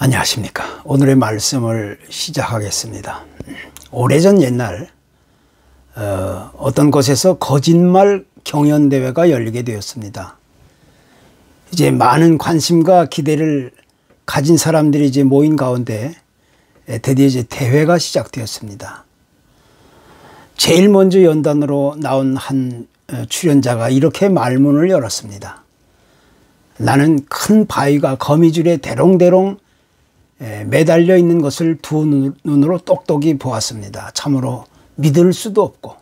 안녕하십니까. 오늘의 말씀을 시작하겠습니다. 오래전 옛날 어떤 곳에서 거짓말 경연대회가 열리게 되었습니다. 이제 많은 관심과 기대를 가진 사람들이 이제 모인 가운데 드디어 이제 대회가 시작되었습니다. 제일 먼저 연단으로 나온 한 출연자가 이렇게 말문을 열었습니다. 나는 큰 바위가 거미줄에 대롱대롱 매달려 있는 것을 두 눈으로 똑똑히 보았습니다. 참으로 믿을 수도 없고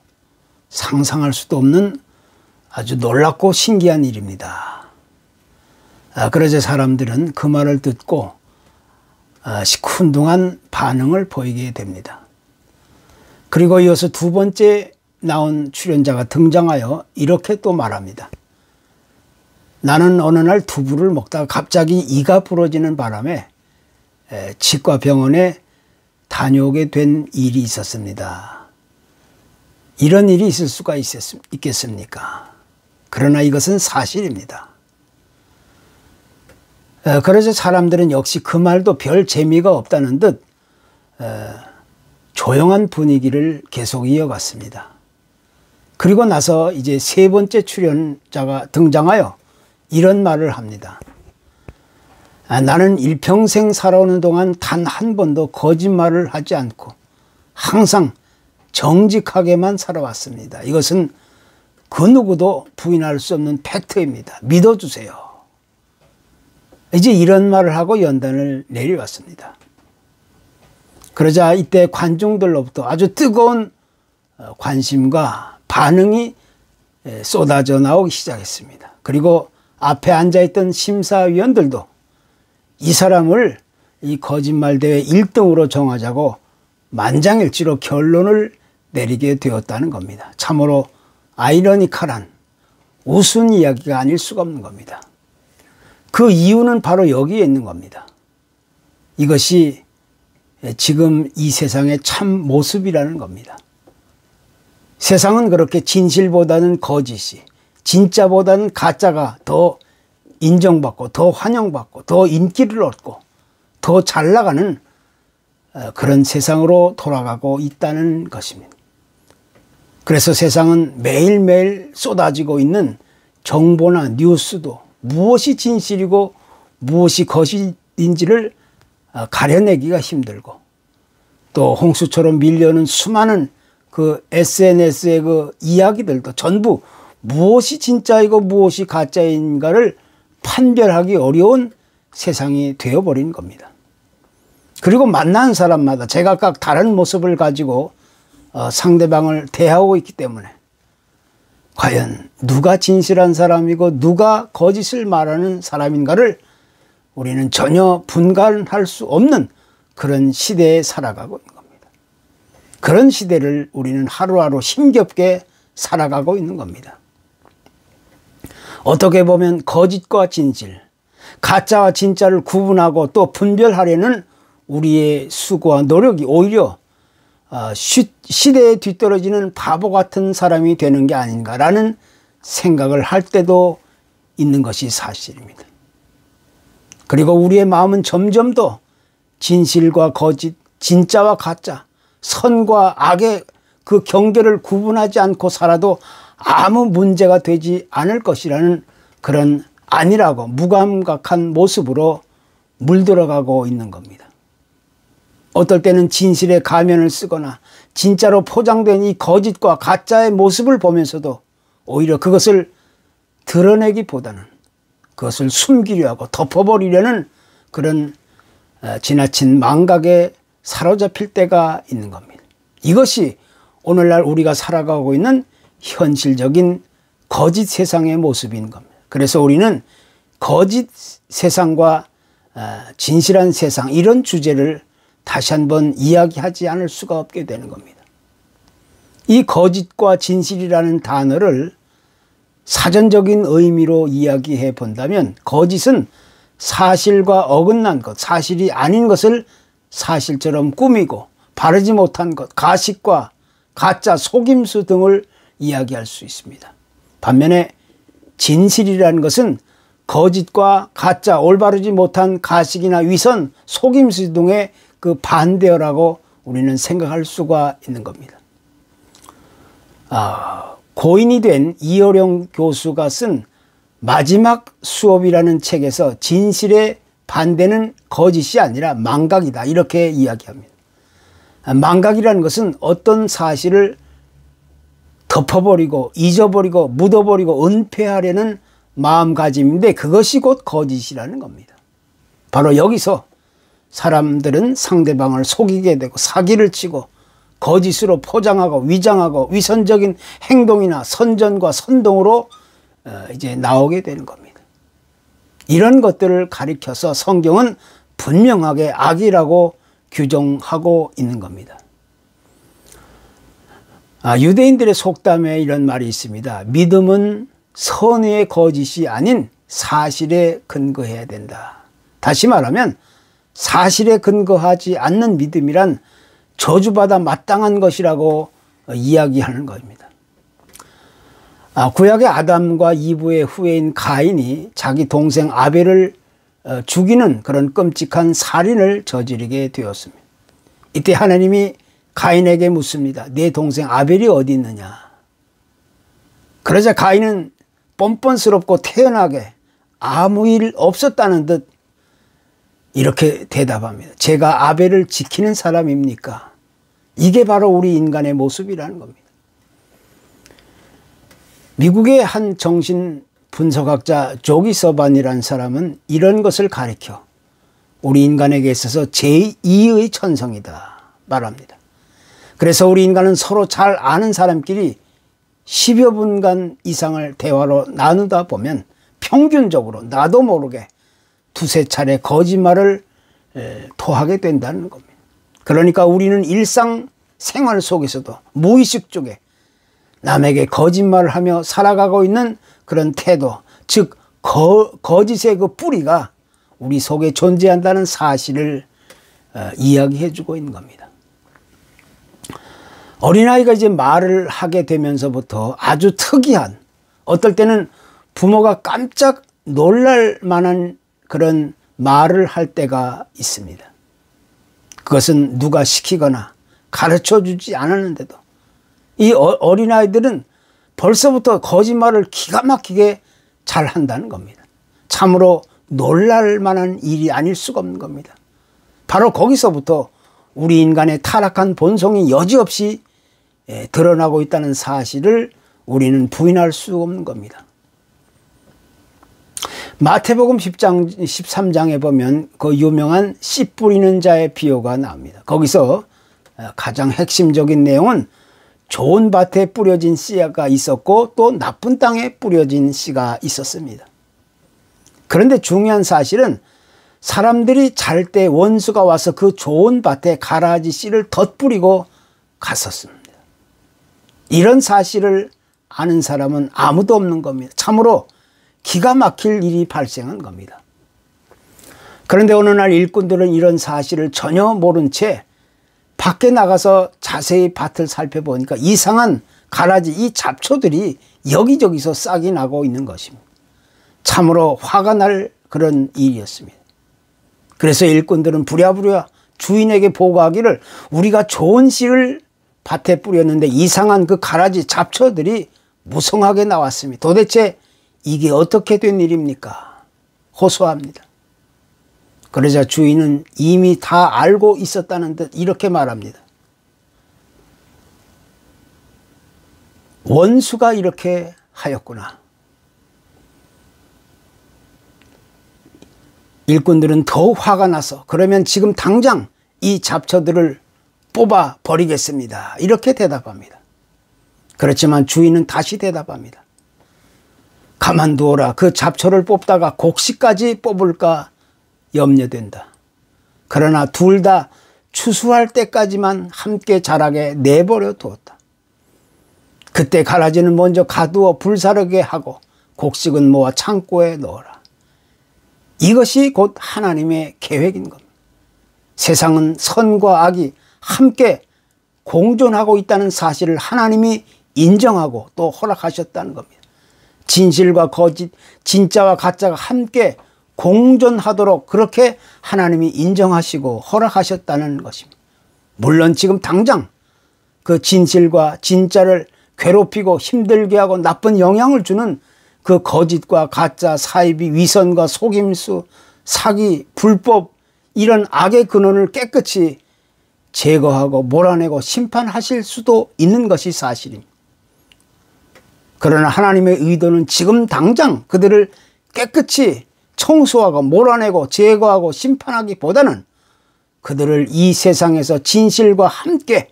상상할 수도 없는 아주 놀랍고 신기한 일입니다. 그러자 사람들은 그 말을 듣고 시큰둥한 반응을 보이게 됩니다. 그리고 이어서 두 번째 나온 출연자가 등장하여 이렇게 또 말합니다. 나는 어느 날 두부를 먹다가 갑자기 이가 부러지는 바람에 치과병원에 다녀오게 된 일이 있었습니다. 이런 일이 있을 수가 있겠습니까? 그러나 이것은 사실입니다. 그래서 사람들은 역시 그 말도 별 재미가 없다는 듯 조용한 분위기를 계속 이어갔습니다. 그리고 나서 이제 세 번째 출연자가 등장하여 이런 말을 합니다. 나는 일평생 살아오는 동안 단 한 번도 거짓말을 하지 않고 항상 정직하게만 살아왔습니다. 이것은 그 누구도 부인할 수 없는 팩트입니다. 믿어주세요. 이제 이런 말을 하고 연단을 내려왔습니다. 그러자 이때 관중들로부터 아주 뜨거운 관심과 반응이 쏟아져 나오기 시작했습니다. 그리고 앞에 앉아있던 심사위원들도 이 사람을 이 거짓말 대회 1등으로 정하자고 만장일치로 결론을 내리게 되었다는 겁니다. 참으로 아이러니컬한 우스운 이야기가 아닐 수가 없는 겁니다. 그 이유는 바로 여기에 있는 겁니다. 이것이 지금 이 세상의 참 모습이라는 겁니다. 세상은 그렇게 진실보다는 거짓이, 진짜보다는 가짜가 더 인정받고 더 환영받고 더 인기를 얻고 더 잘 나가는 그런 세상으로 돌아가고 있다는 것입니다. 그래서 세상은 매일매일 쏟아지고 있는 정보나 뉴스도 무엇이 진실이고 무엇이 거짓인지를 가려내기가 힘들고 또 홍수처럼 밀려오는 수많은 그 SNS의 그 이야기들도 전부 무엇이 진짜이고 무엇이 가짜인가를 판별하기 어려운 세상이 되어버린 겁니다. 그리고 만난 사람마다 제각각 다른 모습을 가지고 상대방을 대하고 있기 때문에 과연 누가 진실한 사람이고 누가 거짓을 말하는 사람인가를 우리는 전혀 분간할 수 없는 그런 시대에 살아가고 있는 겁니다. 그런 시대를 우리는 하루하루 힘겹게 살아가고 있는 겁니다. 어떻게 보면 거짓과 진실, 가짜와 진짜를 구분하고 또 분별하려는 우리의 수고와 노력이 오히려 시대에 뒤떨어지는 바보 같은 사람이 되는 게 아닌가라는 생각을 할 때도 있는 것이 사실입니다. 그리고 우리의 마음은 점점 더 진실과 거짓, 진짜와 가짜, 선과 악의 그 경계를 구분하지 않고 살아도 아무 문제가 되지 않을 것이라는 그런 안일하고 무감각한 모습으로 물들어가고 있는 겁니다. 어떨 때는 진실의 가면을 쓰거나 진짜로 포장된 이 거짓과 가짜의 모습을 보면서도 오히려 그것을 드러내기보다는 그것을 숨기려 하고 덮어버리려는 그런 지나친 망각에 사로잡힐 때가 있는 겁니다. 이것이 오늘날 우리가 살아가고 있는 현실적인 거짓 세상의 모습인 겁니다. 그래서 우리는 거짓 세상과 진실한 세상 이런 주제를 다시 한번 이야기하지 않을 수가 없게 되는 겁니다. 이 거짓과 진실이라는 단어를 사전적인 의미로 이야기해 본다면 거짓은 사실과 어긋난 것, 사실이 아닌 것을 사실처럼 꾸미고 바르지 못한 것, 가식과 가짜, 속임수 등을 이야기할 수 있습니다. 반면에 진실이라는 것은 거짓과 가짜, 올바르지 못한 가식이나 위선, 속임수 등의 그 반대어라고 우리는 생각할 수가 있는 겁니다. 고인이 된 이어령 교수가 쓴 마지막 수업이라는 책에서 진실의 반대는 거짓이 아니라 망각이다, 이렇게 이야기합니다. 망각이라는 것은 어떤 사실을 덮어버리고 잊어버리고 묻어버리고 은폐하려는 마음가짐인데 그것이 곧 거짓이라는 겁니다. 바로 여기서 사람들은 상대방을 속이게 되고 사기를 치고 거짓으로 포장하고 위장하고 위선적인 행동이나 선전과 선동으로 이제 나오게 되는 겁니다. 이런 것들을 가리켜서 성경은 분명하게 악이라고 규정하고 있는 겁니다. 유대인들의 속담에 이런 말이 있습니다. 믿음은 선의의 거짓이 아닌 사실에 근거해야 된다. 다시 말하면 사실에 근거하지 않는 믿음이란 저주받아 마땅한 것이라고 이야기하는 겁니다. 구약의 아담과 이브의 후예인 가인이 자기 동생 아벨을 죽이는 그런 끔찍한 살인을 저지르게 되었습니다. 이때 하나님이 가인에게 묻습니다. 내 동생 아벨이 어디 있느냐? 그러자 가인은 뻔뻔스럽고 태연하게 아무 일 없었다는 듯 이렇게 대답합니다. 제가 아벨을 지키는 사람입니까? 이게 바로 우리 인간의 모습이라는 겁니다. 미국의 한 정신 분석학자 조기 서반이라는 사람은 이런 것을 가리켜 우리 인간에게 있어서 제2의 천성이다 말합니다. 그래서 우리 인간은 서로 잘 아는 사람끼리 10여 분간 이상을 대화로 나누다 보면 평균적으로 나도 모르게 두세 차례 거짓말을 토하게 된다는 겁니다. 그러니까 우리는 일상생활 속에서도 무의식 중에 남에게 거짓말을 하며 살아가고 있는 그런 태도, 즉 거짓의 그 뿌리가 우리 속에 존재한다는 사실을 이야기해 주고 있는 겁니다. 어린아이가 이제 말을 하게 되면서부터 아주 특이한, 어떨 때는 부모가 깜짝 놀랄 만한 그런 말을 할 때가 있습니다. 그것은 누가 시키거나 가르쳐 주지 않았는데도 이 어린아이들은 벌써부터 거짓말을 기가 막히게 잘 한다는 겁니다. 참으로 놀랄 만한 일이 아닐 수가 없는 겁니다. 바로 거기서부터 우리 인간의 타락한 본성이 여지없이 드러나고 있다는 사실을 우리는 부인할 수 없는 겁니다. 마태복음 10장, 13장에 보면 그 유명한 씨 뿌리는 자의 비유가 나옵니다. 거기서 가장 핵심적인 내용은 좋은 밭에 뿌려진 씨가 있었고 또 나쁜 땅에 뿌려진 씨가 있었습니다. 그런데 중요한 사실은 사람들이 잘 때 원수가 와서 그 좋은 밭에 가라지 씨를 덧뿌리고 갔었습니다. 이런 사실을 아는 사람은 아무도 없는 겁니다. 참으로 기가 막힐 일이 발생한 겁니다. 그런데 어느 날 일꾼들은 이런 사실을 전혀 모른 채 밖에 나가서 자세히 밭을 살펴보니까 이상한 가라지, 이 잡초들이 여기저기서 싹이 나고 있는 것입니다. 참으로 화가 날 그런 일이었습니다. 그래서 일꾼들은 부랴부랴 주인에게 보고하기를 우리가 좋은 씨를 밭에 뿌렸는데 이상한 그 가라지 잡초들이 무성하게 나왔습니다. 도대체 이게 어떻게 된 일입니까? 호소합니다. 그러자 주인은 이미 다 알고 있었다는 듯 이렇게 말합니다. 원수가 이렇게 하였구나. 일꾼들은 더 화가 나서 그러면 지금 당장 이 잡초들을 뽑아 버리겠습니다. 이렇게 대답합니다. 그렇지만 주인은 다시 대답합니다. 가만두어라. 그 잡초를 뽑다가 곡식까지 뽑을까 염려된다. 그러나 둘 다 추수할 때까지만 함께 자라게 내버려 두었다. 그때 가라지는 먼저 가두어 불사르게 하고 곡식은 모아 창고에 넣어라. 이것이 곧 하나님의 계획인 겁니다. 세상은 선과 악이 함께 공존하고 있다는 사실을 하나님이 인정하고 또 허락하셨다는 겁니다. 진실과 거짓, 진짜와 가짜가 함께 공존하도록 그렇게 하나님이 인정하시고 허락하셨다는 것입니다. 물론 지금 당장 그 진실과 진짜를 괴롭히고 힘들게 하고 나쁜 영향을 주는 그 거짓과 가짜, 사이비, 위선과 속임수, 사기, 불법 이런 악의 근원을 깨끗이 제거하고 몰아내고 심판하실 수도 있는 것이 사실입니다. 그러나 하나님의 의도는 지금 당장 그들을 깨끗이 청소하고 몰아내고 제거하고 심판하기보다는 그들을 이 세상에서 진실과 함께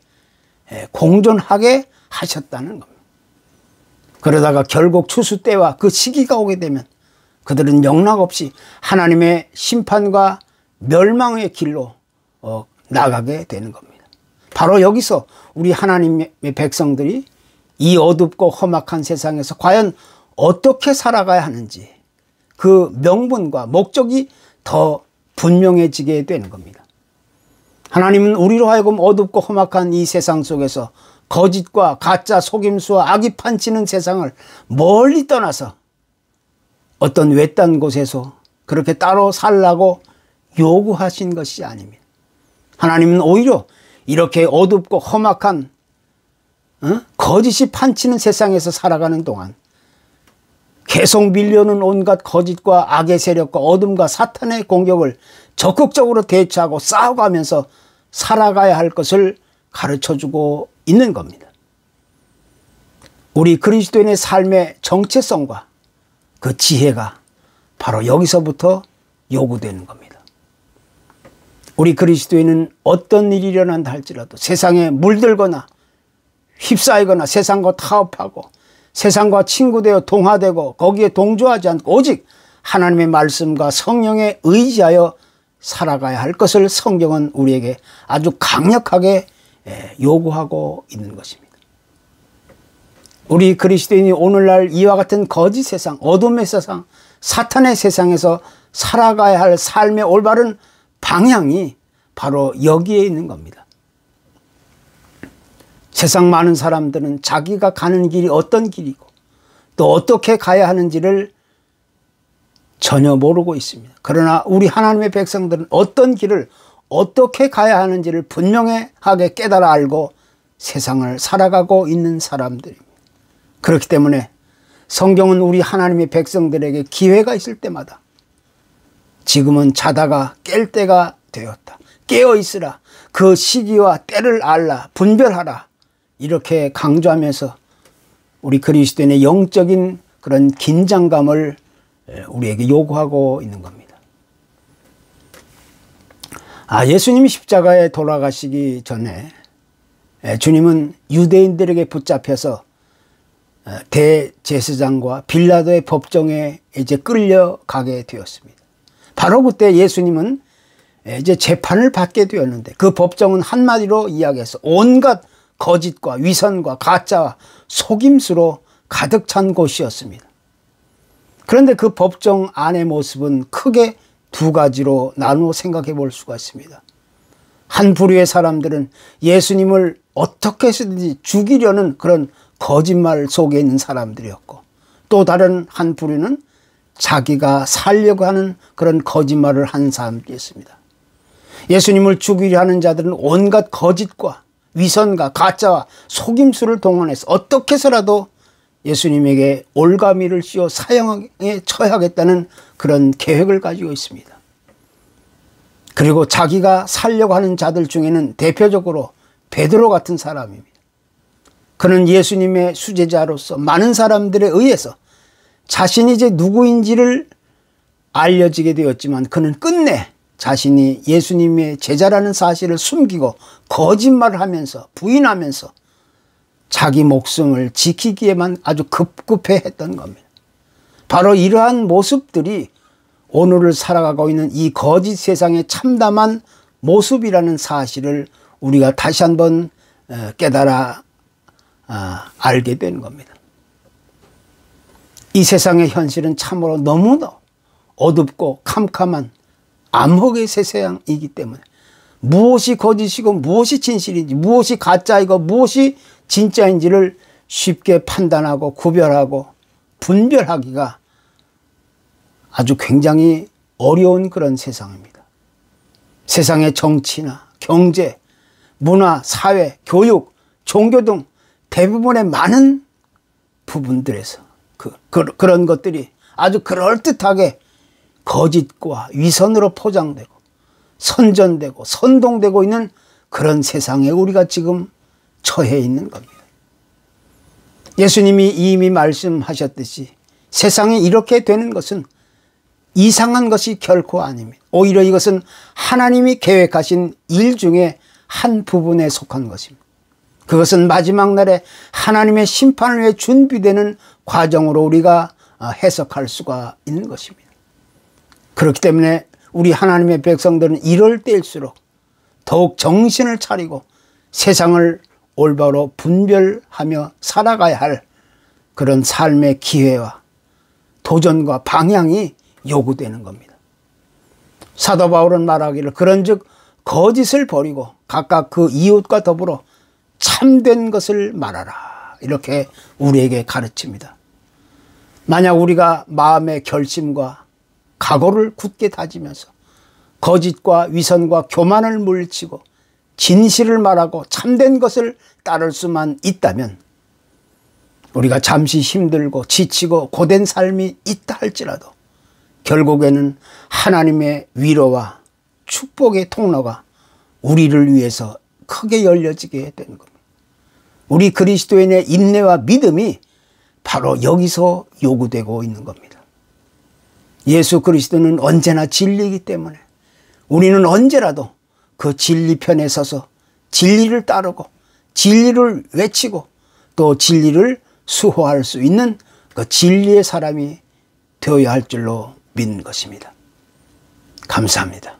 공존하게 하셨다는 겁니다. 그러다가 결국 추수 때와 그 시기가 오게 되면 그들은 영락없이 하나님의 심판과 멸망의 길로 나가게 되는 겁니다. 바로 여기서 우리 하나님의 백성들이 이 어둡고 험악한 세상에서 과연 어떻게 살아가야 하는지 그 명분과 목적이 더 분명해지게 되는 겁니다. 하나님은 우리로 하여금 어둡고 험악한 이 세상 속에서 거짓과 가짜, 속임수와 악이 판치는 세상을 멀리 떠나서 어떤 외딴 곳에서 그렇게 따로 살라고 요구하신 것이 아닙니다. 하나님은 오히려 이렇게 어둡고 험악한 거짓이 판치는 세상에서 살아가는 동안 계속 밀려오는 온갖 거짓과 악의 세력과 어둠과 사탄의 공격을 적극적으로 대처하고 싸워가면서 살아가야 할 것을 가르쳐주고 있는 겁니다. 우리 그리스도인의 삶의 정체성과 그 지혜가 바로 여기서부터 요구되는 겁니다. 우리 그리스도인은 어떤 일이 일어난다 할지라도 세상에 물들거나 휩싸이거나 세상과 타협하고 세상과 친구되어 동화되고 거기에 동조하지 않고 오직 하나님의 말씀과 성령에 의지하여 살아가야 할 것을 성경은 우리에게 아주 강력하게 요구하고 있는 것입니다. 우리 그리스도인이 오늘날 이와 같은 거짓 세상, 어둠의 세상, 사탄의 세상에서 살아가야 할 삶의 올바른 방향이 바로 여기에 있는 겁니다. 세상 많은 사람들은 자기가 가는 길이 어떤 길이고 또 어떻게 가야 하는지를 전혀 모르고 있습니다. 그러나 우리 하나님의 백성들은 어떤 길을 어떻게 가야 하는지를 분명하게 깨달아 알고 세상을 살아가고 있는 사람들입니다. 그렇기 때문에 성경은 우리 하나님의 백성들에게 기회가 있을 때마다 지금은 자다가 깰 때가 되었다. 깨어 있으라. 그 시기와 때를 알라. 분별하라. 이렇게 강조하면서 우리 그리스도인의 영적인 그런 긴장감을 우리에게 요구하고 있는 겁니다. 예수님이 십자가에 돌아가시기 전에 주님은 유대인들에게 붙잡혀서 대제사장과 빌라도의 법정에 이제 끌려가게 되었습니다. 바로 그때 예수님은 이제 재판을 받게 되었는데 그 법정은 한마디로 이야기해서 온갖 거짓과 위선과 가짜와 속임수로 가득 찬 곳이었습니다. 그런데 그 법정 안의 모습은 크게 두 가지로 나누어 생각해 볼 수가 있습니다. 한 부류의 사람들은 예수님을 어떻게 해서든지 죽이려는 그런 거짓말 속에 있는 사람들이었고, 또 다른 한 부류는 자기가 살려고 하는 그런 거짓말을 한 사람들이었습니다. 예수님을 죽이려 하는 자들은 온갖 거짓과 위선과 가짜와 속임수를 동원해서 어떻게 해서라도 예수님에게 올가미를 씌워 사형에 처하겠다는 그런 계획을 가지고 있습니다. 그리고 자기가 살려고 하는 자들 중에는 대표적으로 베드로 같은 사람입니다. 그는 예수님의 수제자로서 많은 사람들에 의해서 자신이 이제 누구인지를 알려지게 되었지만 그는 끝내 자신이 예수님의 제자라는 사실을 숨기고 거짓말을 하면서 부인하면서 자기 목숨을 지키기에만 아주 급급해했던 겁니다. 바로 이러한 모습들이 오늘을 살아가고 있는 이 거짓 세상의 참담한 모습이라는 사실을 우리가 다시 한번 깨달아 알게 되는 겁니다. 이 세상의 현실은 참으로 너무나 어둡고 캄캄한 암흑의 세상이기 때문에 무엇이 거짓이고 무엇이 진실인지, 무엇이 가짜이고 무엇이 진짜인지를 쉽게 판단하고 구별하고 분별하기가 아주 굉장히 어려운 그런 세상입니다. 세상의 정치나 경제, 문화, 사회, 교육, 종교 등 대부분의 많은 부분들에서 그런 것들이 아주 그럴듯하게 거짓과 위선으로 포장되고 선전되고 선동되고 있는 그런 세상에 우리가 지금 처해 있는 겁니다. 예수님이 이미 말씀하셨듯이 세상에 이렇게 되는 것은 이상한 것이 결코 아닙니다. 오히려 이것은 하나님이 계획하신 일 중에 한 부분에 속한 것입니다. 그것은 마지막 날에 하나님의 심판을 위해 준비되는 과정으로 우리가 해석할 수가 있는 것입니다. 그렇기 때문에 우리 하나님의 백성들은 이럴 때일수록 더욱 정신을 차리고 세상을 올바로 분별하며 살아가야 할 그런 삶의 기회와 도전과 방향이 요구되는 겁니다. 사도 바울은 말하기를 그런즉 거짓을 버리고 각각 그 이웃과 더불어 참된 것을 말하라, 이렇게 우리에게 가르칩니다. 만약 우리가 마음의 결심과 각오를 굳게 다지면서 거짓과 위선과 교만을 물리치고 진실을 말하고 참된 것을 따를 수만 있다면 우리가 잠시 힘들고 지치고 고된 삶이 있다 할지라도 결국에는 하나님의 위로와 축복의 통로가 우리를 위해서 크게 열려지게 되는 겁니다. 우리 그리스도인의 인내와 믿음이 바로 여기서 요구되고 있는 겁니다. 예수 그리스도는 언제나 진리이기 때문에 우리는 언제라도 그 진리 편에 서서 진리를 따르고 진리를 외치고 또 진리를 수호할 수 있는 그 진리의 사람이 되어야 할 줄로 믿는 것입니다. 감사합니다.